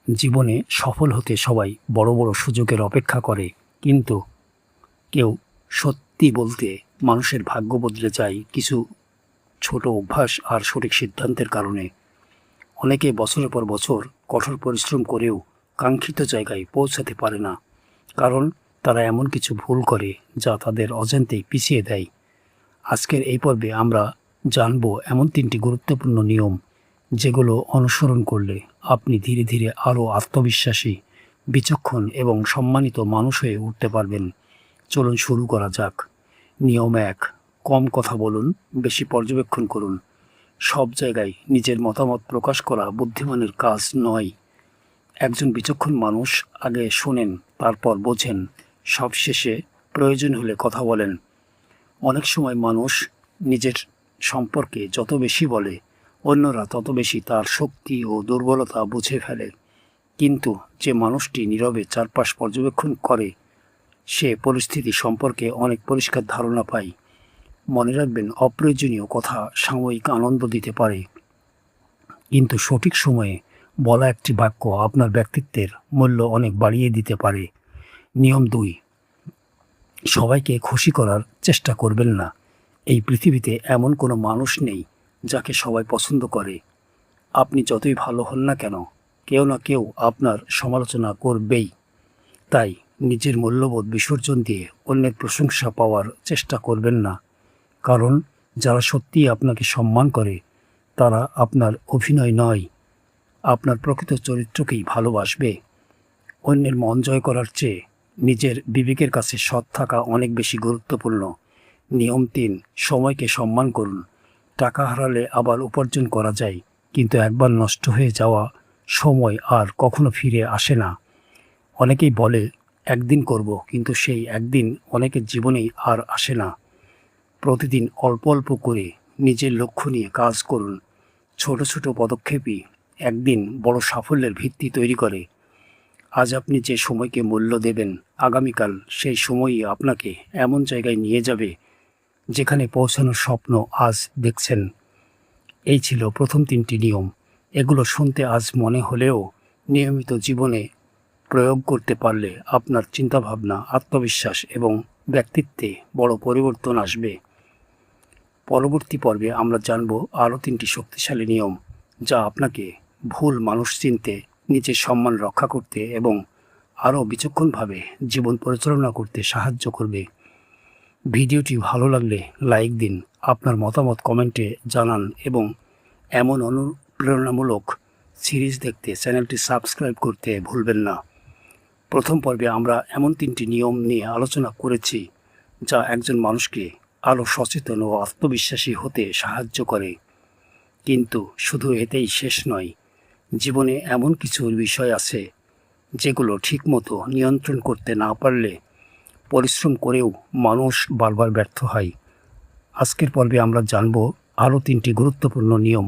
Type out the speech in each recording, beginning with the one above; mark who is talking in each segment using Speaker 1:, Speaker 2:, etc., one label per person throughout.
Speaker 1: জীবনে সফল হতে সবাই বড় বড় সুযোগের অপেক্ষা করে, কিন্তু কেউ সত্যি বলতে মানুষের ভাগ্য বদলে যায় কিছু ছোট অভ্যাস আর সঠিক সিদ্ধান্তের কারণে। অনেকে বছরের পর বছর কঠোর পরিশ্রম করেও কাঙ্ক্ষিত জায়গায় পৌঁছাতে পারে না, কারণ তারা এমন কিছু ভুল করে যা তাদের অজান্তেই পিছিয়ে দেয়। আজকের এই পর্বে আমরা জানব এমন 3টি গুরুত্বপূর্ণ নিয়ম যেগুলো অনুসরণ করলে আপনি ধীরে ধীরে আরও আত্মবিশ্বাসী, বিচক্ষণ এবং সম্মানিত মানুষ হয়ে উঠতে পারবেন। চলুন শুরু করা যাক। নিয়ম 1, কম কথা বলুন, বেশি পর্যবেক্ষণ করুন। সব জায়গায় নিজের মতামত প্রকাশ করা বুদ্ধিমানের কাজ নয়। একজন বিচক্ষণ মানুষ আগে শোনেন, তারপর বোঝেন, সবশেষে প্রয়োজন হলে কথা বলেন। অনেক সময় মানুষ নিজের সম্পর্কে যত বেশি বলে, অন্যরা তত বেশি তার শক্তি ও দুর্বলতা বুঝে ফেলে। কিন্তু যে মানুষটি নীরবে চারপাশ পর্যবেক্ষণ করে, সে পরিস্থিতি সম্পর্কে অনেক পরিষ্কার ধারণা পায়। মনে রাখবেন, অপ্রয়োজনীয় কথা সাময়িক আনন্দ দিতে পারে, কিন্তু সঠিক সময়ে বলা একটি বাক্য আপনার ব্যক্তিত্বের মূল্য অনেক বাড়িয়ে দিতে পারে। নিয়ম 2, সবাইকে খুশি করার চেষ্টা করবেন না। এই পৃথিবীতে এমন কোনো মানুষ নেই যাকে সবাই পছন্দ করে। আপনি যতই ভালো হন না কেন, কেউ না কেউ আপনার সমালোচনা করবেই। তাই নিজের মূল্যবোধ বিসর্জন দিয়ে অন্যের প্রশংসা পাওয়ার চেষ্টা করবেন না, কারণ যারা সত্যিই আপনাকে সম্মান করে তারা আপনার অভিনয় নয়, আপনার প্রকৃত চরিত্রকেই ভালোবাসবে। অন্যের মন জয় করার চেয়ে নিজের বিবেকের কাছে সৎ থাকা অনেক বেশি গুরুত্বপূর্ণ। নিয়ম 3, সময়কে সম্মান করুন। টাকা হারালে আবার উপার্জন করা যায়, কিন্তু একবার নষ্ট হয়ে যাওয়া সময় আর কখনো ফিরে আসে না। অনেকেই বলে একদিন করব, কিন্তু সেই একদিন অনেকের জীবনেই আর আসে না। প্রতিদিন অল্প অল্প করে নিজের লক্ষ্য নিয়ে কাজ করুন। ছোট ছোট পদক্ষেপই একদিন বড় সাফল্যের ভিত্তি তৈরি করে। আজ আপনি যে সময়কে মূল্য দেবেন, আগামীকাল সেই সময়ই আপনাকে এমন জায়গায় নিয়ে যাবে যেখানে পৌঁছানোর স্বপ্ন আজ দেখছেন। এই ছিল প্রথম 3টি নিয়ম। এগুলো শুনতে আজ মনে হলেও নিয়মিত জীবনে প্রয়োগ করতে পারলে আপনার চিন্তাভাবনা, আত্মবিশ্বাস এবং ব্যক্তিত্বে বড় পরিবর্তন আসবে। পরবর্তী পর্বে আমরা জানব আরও 3টি শক্তিশালী নিয়ম যা আপনাকে ভুল মানুষ চিনতে, নিজের সম্মান রক্ষা করতে এবং আরও বিচক্ষণভাবে জীবন পরিচালনা করতে সাহায্য করবে। ভিডিওটি ভালো লাগলে লাইক দিন, আপনার মতামত কমেন্টে জানান এবং এমন অনুপ্রেরণামূলক সিরিজ দেখতে চ্যানেলটি সাবস্ক্রাইব করতে ভুলবেন না। প্রথম পর্বে আমরা এমন 3টি নিয়ম নিয়ে আলোচনা করেছি যা একজন মানুষকে আরও সচেতন ও আত্মবিশ্বাসী হতে সাহায্য করে। কিন্তু শুধু এতেই শেষ নয়, জীবনে এমন কিছু বিষয় আছে যেগুলো ঠিকমতো নিয়ন্ত্রণ করতে না পারলে পরিশ্রম করেও মানুষ বারবার ব্যর্থ হয়। আজকের পর্বে আমরা জানব আরও 3টি গুরুত্বপূর্ণ নিয়ম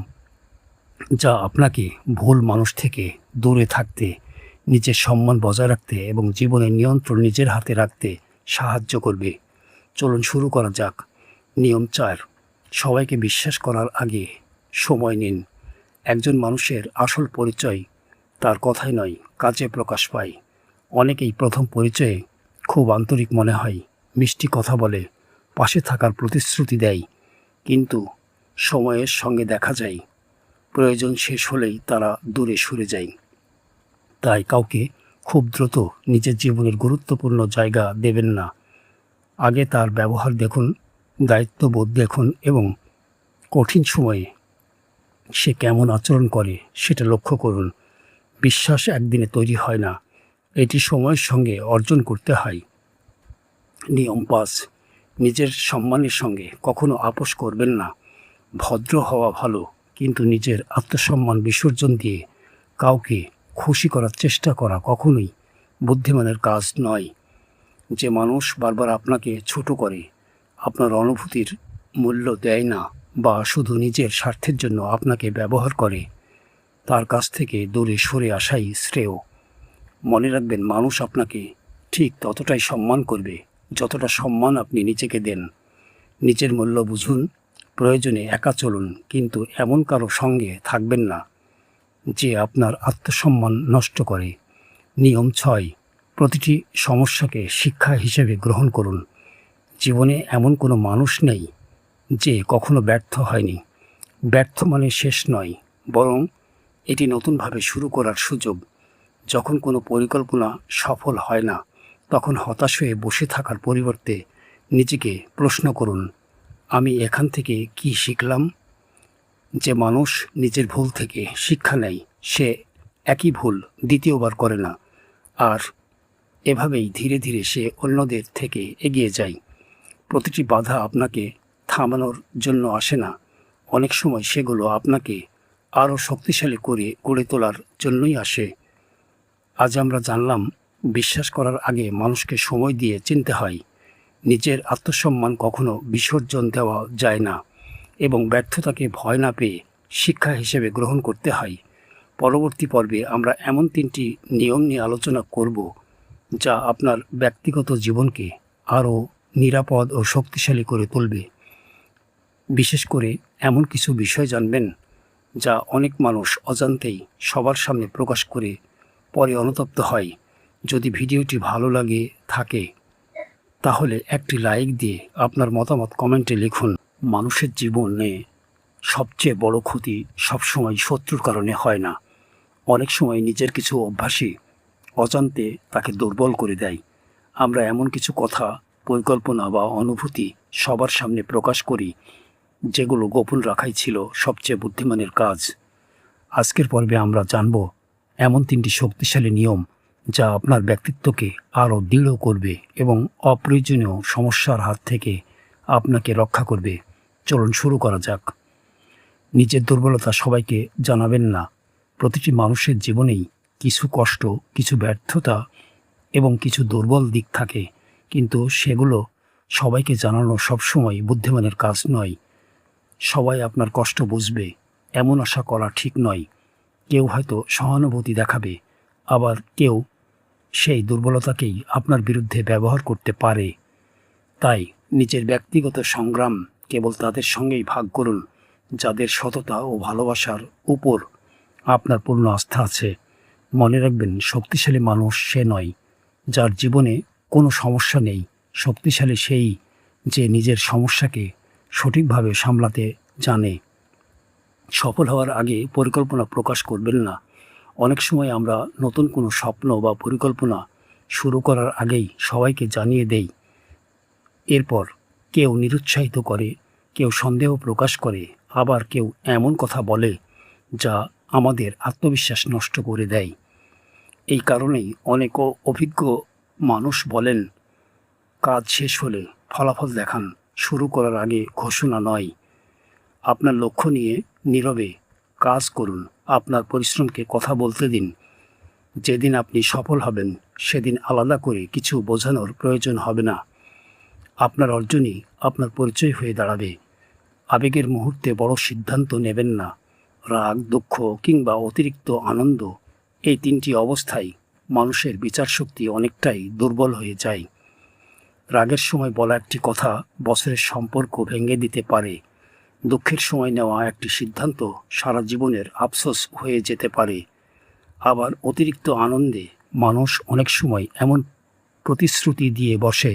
Speaker 1: যা আপনাকে ভুল মানুষ থেকে দূরে থাকতে, নিজের সম্মান বজায় রাখতে এবং জীবনের নিয়ন্ত্রণ নিজের হাতে রাখতে সাহায্য করবে। চলুন শুরু করা যাক। নিয়ম 4, সবাইকে বিশ্বাস করার আগে সময় নিন। একজন মানুষের আসল পরিচয় তার কথাই নয়, কাজে প্রকাশ পায়। অনেকেই প্রথম পরিচয়ে খুব আন্তরিক মনে হয়, মিষ্টি কথা বলে, পাশে থাকার প্রতিশ্রুতি দেয়, কিন্তু সময়ের সঙ্গে দেখা যায় প্রয়োজন শেষ হলেই তারা দূরে সরে যায়। তাই কাউকে খুব দ্রুত নিজের জীবনের গুরুত্বপূর্ণ জায়গা দেবেন না। আগে তার ব্যবহার দেখুন, দায়িত্ববোধ দেখুন এবং কঠিন সময়ে সে কেমন আচরণ করে সেটা লক্ষ্য করুন। বিশ্বাস একদিনে তৈরি হয় না, এটি সময়ের সঙ্গে অর্জন করতে হয়। নিয়ম 5, নিজের সম্মানের সঙ্গে কখনো আপোষ করবেন না। ভদ্র হওয়া ভালো, কিন্তু নিজের আত্মসম্মান বিসর্জন দিয়ে কাউকে খুশি করার চেষ্টা করা কখনোই বুদ্ধিমানের কাজ নয়। যে মানুষ বারবার আপনাকে ছোট করে, আপনার অনুভূতির মূল্য দেয় না বা শুধু নিজের স্বার্থের জন্য আপনাকে ব্যবহার করে, তার কাছ থেকে দূরে সরে আসাই শ্রেয়। মনে রাখবেন, মানুষ আপনাকে ঠিক ততটাই সম্মান করবে যতটা সম্মান আপনি নিজেকে দেন। নিজের মূল্য বুঝুন, প্রয়োজনে একা চলুন, কিন্তু এমন কারো সঙ্গে থাকবেন না যে আপনার আত্মসম্মান নষ্ট করে। নিয়ম 6, প্রতিটি সমস্যাকে শিক্ষা হিসেবে গ্রহণ করুন। জীবনে এমন কোনো মানুষ নেই যে কখনো ব্যর্থ হয়নি। ব্যর্থ মানে শেষ নয়, বরং এটি নতুনভাবে শুরু করার সুযোগ। যখন কোনো পরিকল্পনা সফল হয় না, তখন হতাশ হয়ে বসে থাকার পরিবর্তে নিজেকে প্রশ্ন করুন, আমি এখান থেকে কি শিখলাম? যে মানুষ নিজের ভুল থেকে শিক্ষা নেয়, সে একই ভুল দ্বিতীয়বার করে না, আর এভাবেই ধীরে ধীরে সে অন্যদের থেকে এগিয়ে যায়। প্রতিটি বাধা আপনাকে থামানোর জন্য আসে না, অনেক সময় সেগুলো আপনাকে আরও শক্তিশালী করে গড়ে তোলার জন্যই আসে। আজ আমরা জানলাম, বিশ্বাস করার আগে মানুষকে সময় দিয়ে চিনতে হয়। নিজের আত্মসম্মান কখনো বিসর্জন দেওয়া যায় না, এবং ব্যর্থতাকে ভয় না পেয়ে শিক্ষা হিসেবে গ্রহণ করতে হয়। পরবর্তী পর্বে আমরা এমন 3টি নিয়ম নিয়ে আলোচনা করব, যা আপনার ব্যক্তিগত জীবনকে আরও নিরাপদ ও শক্তিশালী করে তুলবে। বিশেষ করে এমন কিছু বিষয় জানবেন যা অনেক মানুষ অজান্তেই সবার সামনে প্রকাশ করে পরে অনুতপ্ত হয়। যদি ভিডিওটি ভালো লাগে থাকে, তাহলে একটি লাইক দিয়ে আপনার মতামত কমেন্টে লিখুন। মানুষের জীবনে সবচেয়ে বড় ক্ষতি সবসময় শত্রুর কারণে হয় না। অনেক সময় নিজের কিছু অভ্যাসই অজান্তে তাকে দুর্বল করে দেয়। আমরা এমন কিছু কথা, পরিকল্পনা বা অনুভূতি সবার সামনে প্রকাশ করি, যেগুলো গোপন রাখাই ছিল সবচেয়ে বুদ্ধিমানের কাজ। আজকের পর্বে আমরা জানব এমন 3টি শক্তিশালী নিয়ম, যা আপনার ব্যক্তিত্বকে আরও দৃঢ় করবে এবং অপ্রয়োজনীয় সমস্যার হাত থেকে আপনাকে রক্ষা করবে। চলুন শুরু করা যাক। নিজের দুর্বলতা সবাইকে জানাবেন না। প্রতিটি মানুষের জীবনেই কিছু কষ্ট, কিছু ব্যর্থতা এবং কিছু দুর্বল দিক থাকে, কিন্তু সেগুলো সবাইকে জানানো সবসময় বুদ্ধিমানের কাজ নয়। সবাই আপনার কষ্ট বুঝবে এমন আশা করা ঠিক নয়। কেউ হয়তো সহানুভূতি দেখাবে, আবার কেউ সেই দুর্বলতাকেই আপনার বিরুদ্ধে ব্যবহার করতে পারে। তাই নিজের ব্যক্তিগত সংগ্রাম কেবল তাদের সঙ্গেই ভাগ করুন, যাদের সততা ও ভালোবাসার উপর আপনার পূর্ণ আস্থা আছে। মনে রাখবেন, শক্তিশালী মানুষ সে নয় যার জীবনে কোনো সমস্যা নেই। শক্তিশালী সেই যে নিজের সমস্যাকে সঠিকভাবে সামলাতে জানে। সফল হওয়ার আগে পরিকল্পনা প্রকাশ করবেন না। অনেক সময় আমরা নতুন কোনো স্বপ্ন বা পরিকল্পনা শুরু করার আগেই সবাইকে জানিয়ে দেই। এরপর কেউ নিরুৎসাহিত করে, কেউ সন্দেহ প্রকাশ করে, আবার কেউ এমন কথা বলে যা আমাদের আত্মবিশ্বাস নষ্ট করে দেয়। এই কারণেই অনেক অভিজ্ঞ মানুষ বলেন, কাজ শেষ হলে ফলাফল দেখান, শুরু করার আগে ঘোষণা নয়। আপনার লক্ষ্য নিয়ে নীরবে কাজ করুন, আপনার পরিশ্রমকে কথা বলতে দিন। যেদিন আপনি সফল হবেন, সেদিন আলাদা করে কিছু বোঝানোর প্রয়োজন হবে না। আপনার অর্জনই আপনার পরিচয় হয়ে দাঁড়াবে। আবেগের মুহূর্তে বড় সিদ্ধান্ত নেবেন না। রাগ, দুঃখ কিংবা অতিরিক্ত আনন্দ, এই 3টি অবস্থায় মানুষের বিচারশক্তি অনেকটাই দুর্বল হয়ে যায়। রাগের সময় বলা একটি কথা বছরের সম্পর্ক ভেঙে দিতে পারে। দুঃখের সময় নেওয়া একটি সিদ্ধান্ত সারা জীবনের আফসোস হয়ে যেতে পারে। আবার অতিরিক্ত আনন্দে মানুষ অনেক সময় এমন প্রতিশ্রুতি দিয়ে বসে,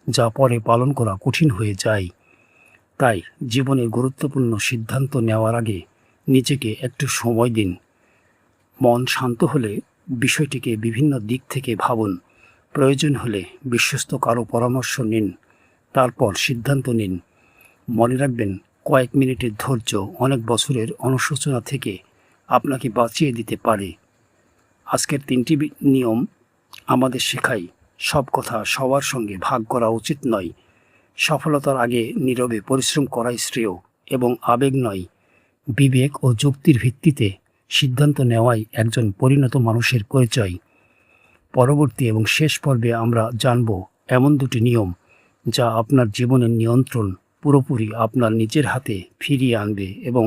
Speaker 1: যা পরে পালন করা কঠিন হয়ে যায়। তাই জীবনের গুরুত্বপূর্ণ সিদ্ধান্ত নেওয়ার আগে নিজেকে একটু সময় দিন। মন শান্ত হলে বিষয়টিকে বিভিন্ন দিক থেকে ভাবুন। প্রয়োজন হলে বিশ্বস্ত কারো পরামর্শ নিন, তারপর সিদ্ধান্ত নিন। মনে রাখবেন, কয়েক মিনিটের ধৈর্য অনেক বছরের অনুশোচনা থেকে আপনাকে বাঁচিয়ে দিতে পারে। আজকের 3টি নিয়ম আমাদের শেখায়, সব কথা সবার সঙ্গে ভাগ করা উচিত নয়। সফলতার আগে নীরবে পরিশ্রম করাই শ্রেয়, এবং আবেগ নয়, বিবেক ও যুক্তির ভিত্তিতে সিদ্ধান্ত নেওয়াই একজন পরিণত মানুষের পরিচয়। পরবর্তী এবং শেষ পর্বে আমরা জানব এমন 2টি নিয়ম, যা আপনার জীবনের নিয়ন্ত্রণ পুরোপুরি আপনার নিজের হাতে ফিরিয়ে আনবে এবং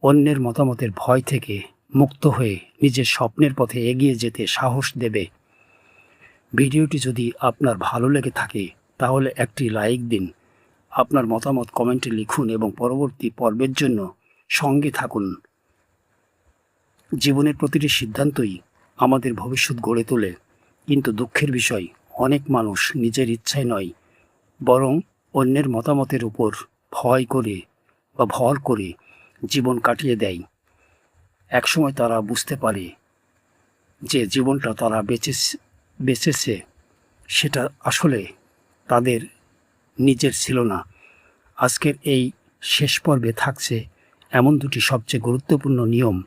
Speaker 1: অন্যের মতামতের ভয় থেকে মুক্ত হয়ে নিজের স্বপ্নের পথে এগিয়ে যেতে সাহস দেবে। ভিডিওটি যদি আপনার ভালো লেগে থাকে, তাহলে একটি লাইক দিন, আপনার মতামত কমেন্টে লিখুন এবং পরবর্তী পর্বের জন্য সঙ্গে থাকুন। জীবনের প্রতিটি সিদ্ধান্তই আমাদের ভবিষ্যৎ গড়ে তোলে, কিন্তু দুঃখের বিষয় অনেক মানুষ নিজের ইচ্ছায় নয়, বরং অন্যের মতামতের উপর ভর করে জীবন কাটিয়ে দেয়। একসময় তারা বুঝতে পারে যে জীবনটা তারা বেঁচেছে সেটা আসলে তাদের নিজের ছিল না। আজকের এই শেষ পর্বে থাকছে এমন দুটি সবচেয়ে গুরুত্বপূর্ণ নিয়ম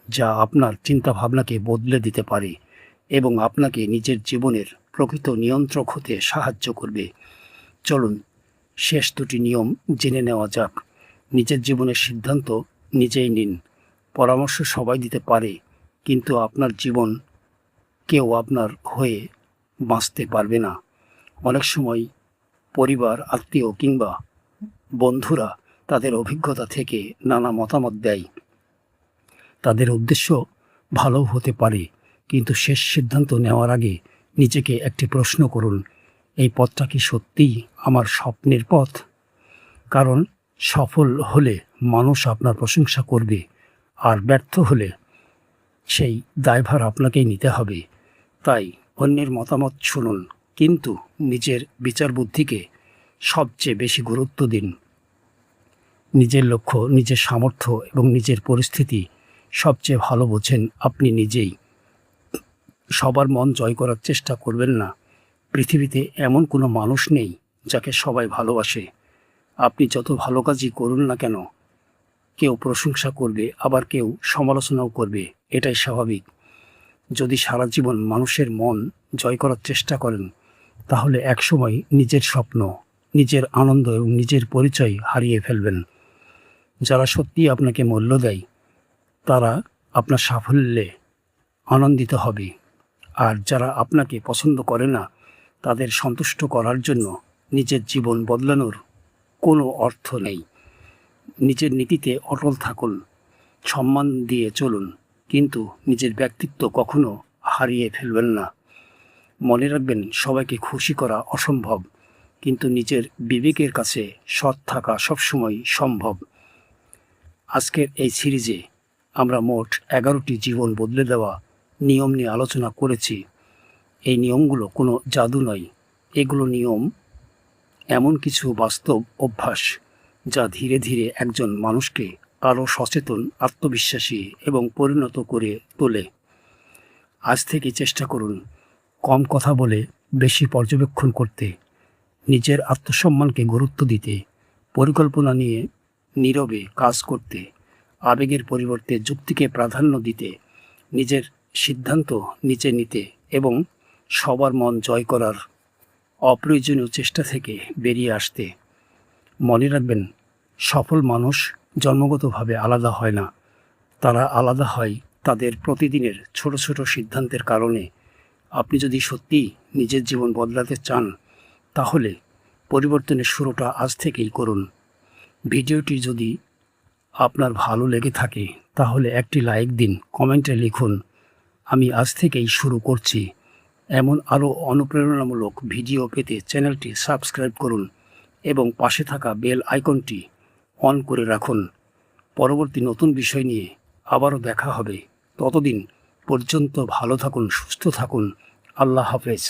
Speaker 1: যা আপনার চিন্তাভাবনাকে বদলে দিতে পারে এবং আপনাকে নিজের জীবনের প্রকৃত নিয়ন্ত্রক হতে সাহায্য করবে। চলুন শেষ দুটি নিয়ম জেনে নেওয়া যাক। নিজের জীবনের সিদ্ধান্ত নিজেই নিন। পরামর্শ সবাই দিতে পারে, কিন্তু আপনার জীবন কেউ আপনার হয়ে বাঁচতে পারবে না। অনেক সময় পরিবার, আত্মীয় কিংবা বন্ধুরা তাদের অভিজ্ঞতা থেকে নানা মতামত দেয়। তাদের উদ্দেশ্য ভালো হতে পারে, কিন্তু শেষ সিদ্ধান্ত নেওয়ার আগে নিজেকে একটি প্রশ্ন করুন, এই পথটা কি সত্যিই আমার স্বপ্নের পথ? কারণ সফল হলে মানুষ আপনার প্রশংসা করবে, আর ব্যর্থ হলে সেই দায়ভার আপনাকেই নিতে হবে। তাই অন্যের মতামত শুনুন, কিন্তু নিজের বিচার বুদ্ধিকে সবচেয়ে বেশি গুরুত্ব দিন। নিজের লক্ষ্য, নিজের সামর্থ্য এবং নিজের পরিস্থিতি সবচেয়ে ভালো বোঝেন আপনি নিজেই। সবার মন জয় করার চেষ্টা করবেন না। পৃথিবীতে এমন কোনো মানুষ নেই যাকে সবাই ভালোবাসে। আপনি যত ভালো কাজই করুন না কেন, কেউ প্রশংসা করবে, আবার কেউ সমালোচনাও করবে। এটাই স্বাভাবিক। যদি সারা জীবন মানুষের মন জয় করার চেষ্টা করেন, তাহলে একসময় নিজের স্বপ্ন, নিজের আনন্দ এবং নিজের পরিচয় হারিয়ে ফেলবেন। যারা সত্যিই আপনাকে মূল্য দেয় তারা আপনার সাফল্যে আনন্দিত হবে, আর যারা আপনাকে পছন্দ করে না তাদের সন্তুষ্ট করার জন্য নিজের জীবন বদলানোর কোনো অর্থ নেই। নিজের নীতিতে অটল থাকুন, সম্মান দিয়ে চলুন, কিন্তু নিজের ব্যক্তিত্ব কখনো হারিয়ে ফেলবেন না। মনে রাখবেন, সবাইকে খুশি করা অসম্ভব, কিন্তু নিজের বিবেকের কাছে সৎ থাকা সবসময় সম্ভব। আজকের এই সিরিজে আমরা মোট 11টি জীবন বদলে দেওয়া নিয়ম নিয়ে আলোচনা করেছি। এই নিয়মগুলো কোনো জাদু নয়, এগুলো নিয়ম এমন কিছু বাস্তব অভ্যাস যা ধীরে ধীরে একজন মানুষকে আরও সচেতন, আত্মবিশ্বাসী এবং পরিণত করে তোলে। আজ থেকে চেষ্টা করুন কম কথা বলে বেশি পর্যবেক্ষণ করতে, নিজের আত্মসম্মানকে গুরুত্ব দিতে, পরিকল্পনা নিয়ে নীরবে কাজ করতে, আবেগের পরিবর্তে যুক্তিকে প্রাধান্য দিতে, নিজের সিদ্ধান্ত নিজে নিতে এবং সবার মন জয় করার অপ্রয়োজনীয় চেষ্টা থেকে বেরিয়ে আসতে। মনে রাখবেন, সফল মানুষ জন্মগতভাবে আলাদা হয় না, তারা আলাদা হয় তাদের প্রতিদিনের ছোট ছোট সিদ্ধান্তের কারণে। আপনি যদি সত্যিই নিজের জীবন বদলাতে চান, তাহলে পরিবর্তনের শুরুটা আজ থেকেই করুন। ভিডিওটি যদি আপনার ভালো লেগে থাকে তাহলে একটি লাইক দিন, কমেন্টে লিখুন, আমি আজ থেকেই শুরু করছি। এমন আরও অনুপ্রেরণামূলক ভিডিও পেতে চ্যানেলটি সাবস্ক্রাইব করুন এবং পাশে থাকা বেল আইকনটি অন করে রাখুন। পরবর্তী নতুন বিষয় নিয়ে আবারও দেখা হবে। ততদিন পর্যন্ত ভালো থাকুন, সুস্থ থাকুন। আল্লাহ হাফেজ।